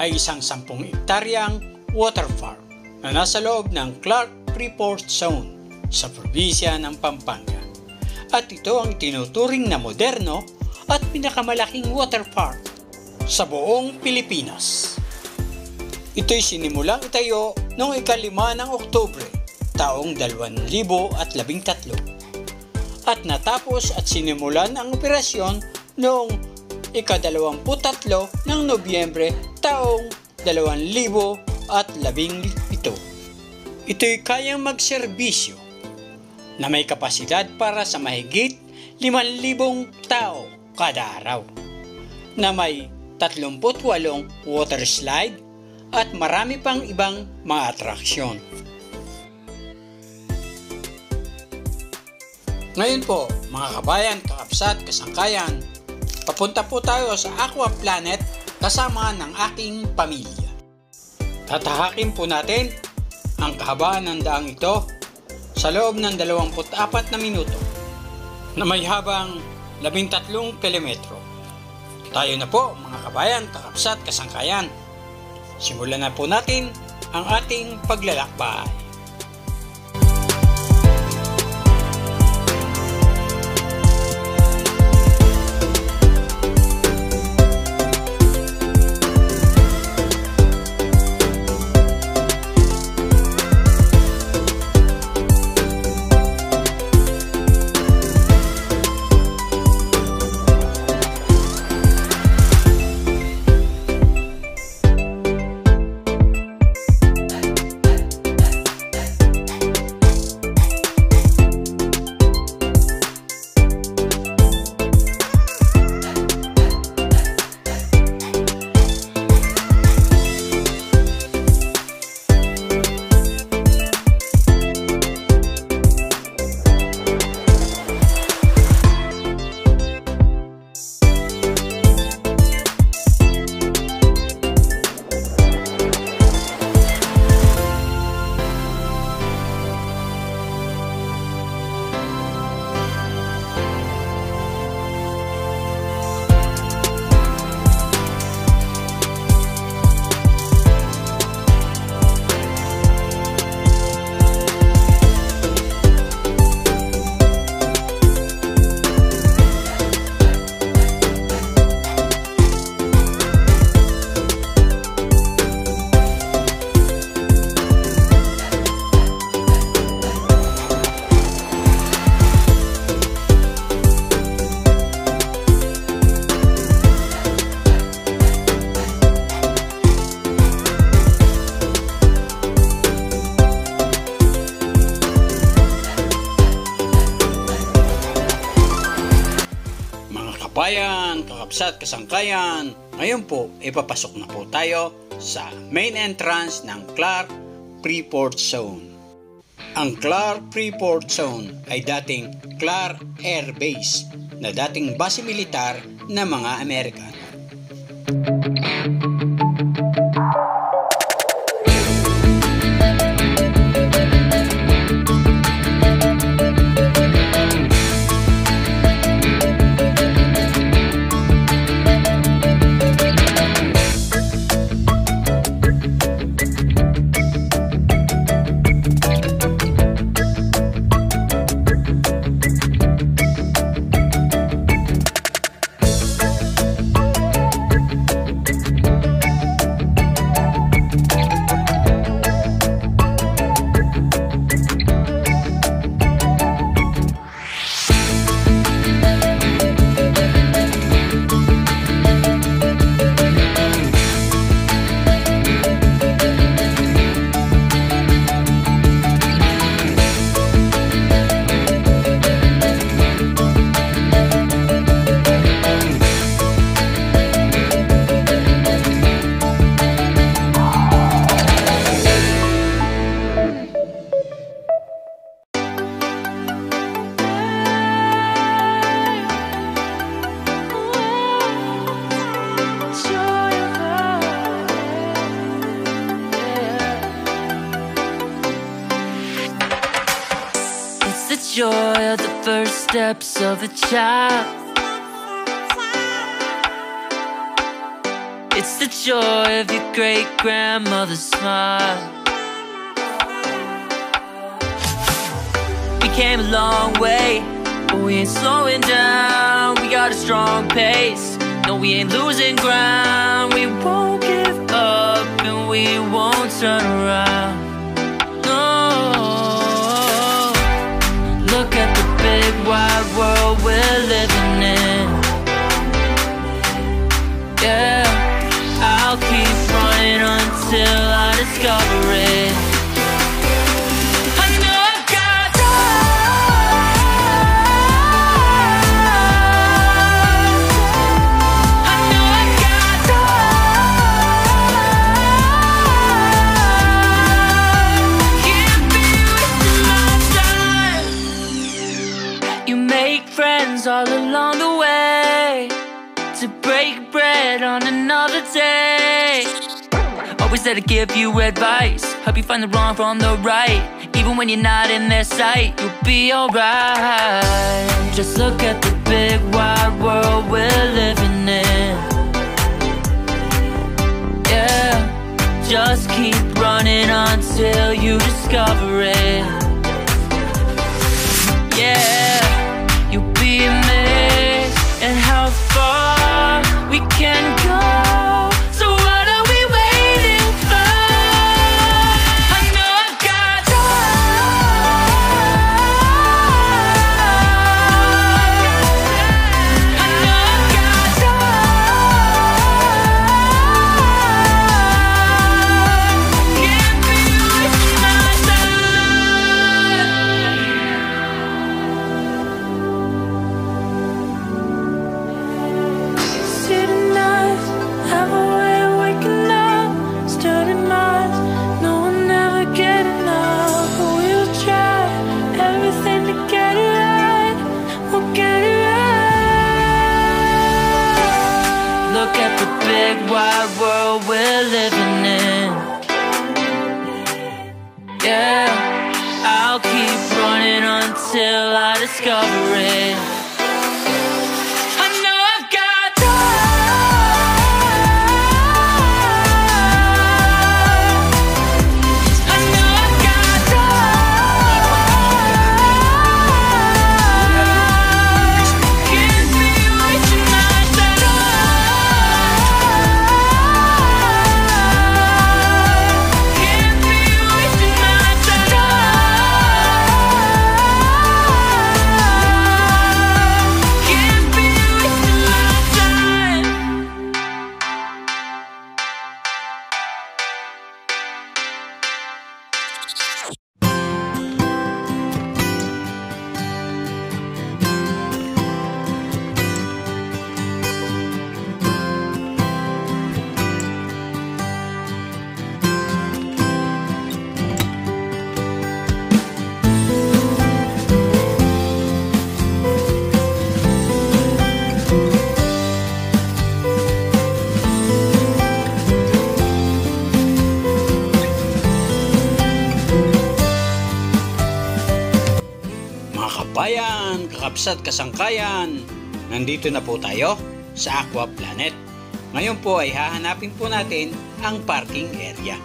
ay isang 10 hektaryang water farm na nasa loob ng Clark Freeport Zone sa probinsya ng Pampanga. At ito ang tinuturing na moderno at pinakamalaking water park sa buong Pilipinas. Ito'y sinimulang itayo noong 5 ng Oktubre taong 2013 at natapos at sinimulan ang operasyon noong 23 ng Nobyembre taong 2017. Ito'y kayang magserbisyo na may kapasidad para sa mahigit 5,000 tao kada araw, na may 38 water slide at marami pang ibang mga atraksyon. Ngayon po, mga kabayan, kakabsat, kasangkayan, papunta po tayo sa Aqua Planet kasama ng aking pamilya. Tatahakin po natin ang kahabaan ng daang ito sa loob ng 24 na minuto na may habang 13 kilometro. Tayo na po, mga kabayan, kakabsat, kasangkayan. Simulan na po natin ang ating paglalakbay. Kabayan, kakabsat, kasangkayan, ngayon po ipapasok na po tayo sa main entrance ng Clark Freeport Zone. Ang Clark Freeport Zone ay dating Clark Air Base na dating base militar ng mga Amerikano. Joy of the first steps of a child. It's the joy of your great-grandmother's smile. We came a long way, but we ain't slowing down. We got a strong pace, no, we ain't losing ground. We won't give up and we won't turn around. No, look at the big wide world we're living in. Yeah, I'll keep running until I discover it. All along the way to break bread on another day. Always there to give you advice, help you find the wrong from the right. Even when you're not in their sight, you'll be alright. Just look at the big wide world we're living in. Yeah, just keep running until you discover it. Yeah, you'll be amazed at how far we can go. So what are we waiting for? I know I've got I know I've got can't be wasting my time. City nights have a way of waking up, starting minds, no one ever get enough. But we'll try everything to get it right, we'll get it right. Look at the big wide world we're living in. Yeah, I'll keep running until I discover it. I know I've got I know I've got can't be wasting my time. Can't be wasting my time. Can't be wasting my time. Mga kabayan, kakabsat, kasangkayan, nandito na po tayo sa Aqua Planet. Ngayon po ay hahanapin po natin ang parking area.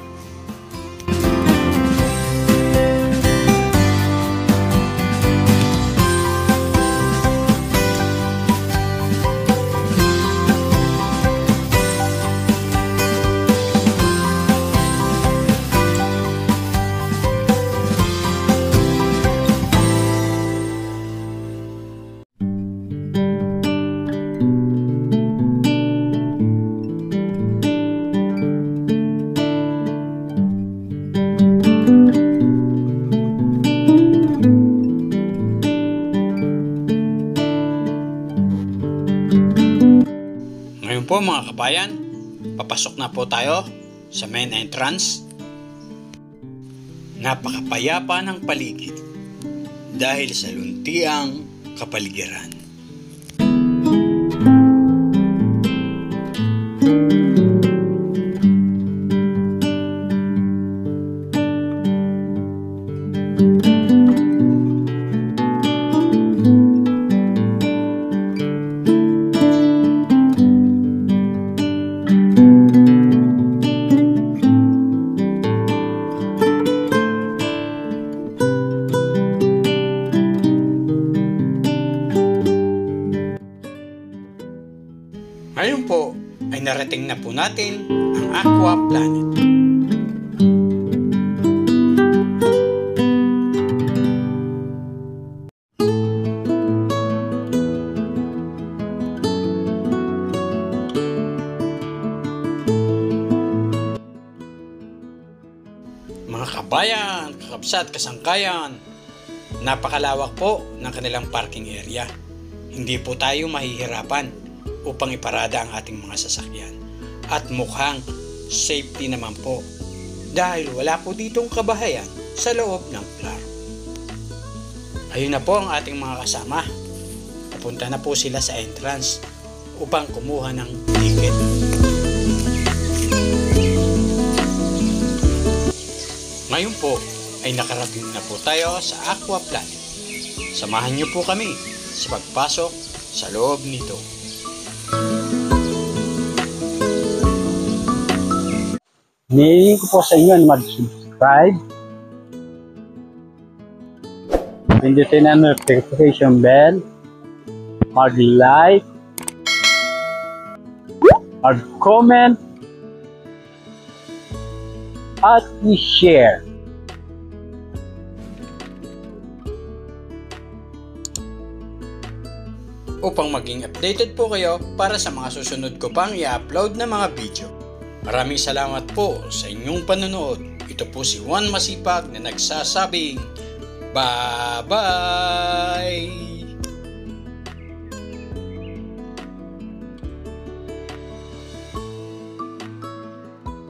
Ngayon po mga kabayan, papasok na po tayo sa main entrance. Napakapayapa ng paligid dahil sa luntiang kapaligiran. narating na po natin ang Aqua Planet. Mga kabayan, kakabsat, kasangkayan, napakalawak po ng kanilang parking area. Hindi po tayo mahihirapan upang iparada ang ating mga sasakyan. At mukhang safety naman po dahil wala po ditong kabahayan sa loob ng Clark. Ayun na po ang ating mga kasama. Papunta na po sila sa entrance upang kumuha ng ticket. Ngayon po ay nakarating na po tayo sa Aqua Planet. Samahan niyo po kami sa pagpasok sa loob nito. Hinihingi ko po sa inyo na mag-subscribe, pindutin ang notification bell, mag-like, mag-comment, at i-share. Upang maging updated po kayo para sa mga susunod ko pang i-upload na mga video. Maraming salamat po sa inyong panonood. Ito po si Juan Masipag na nagsasabing bye-bye!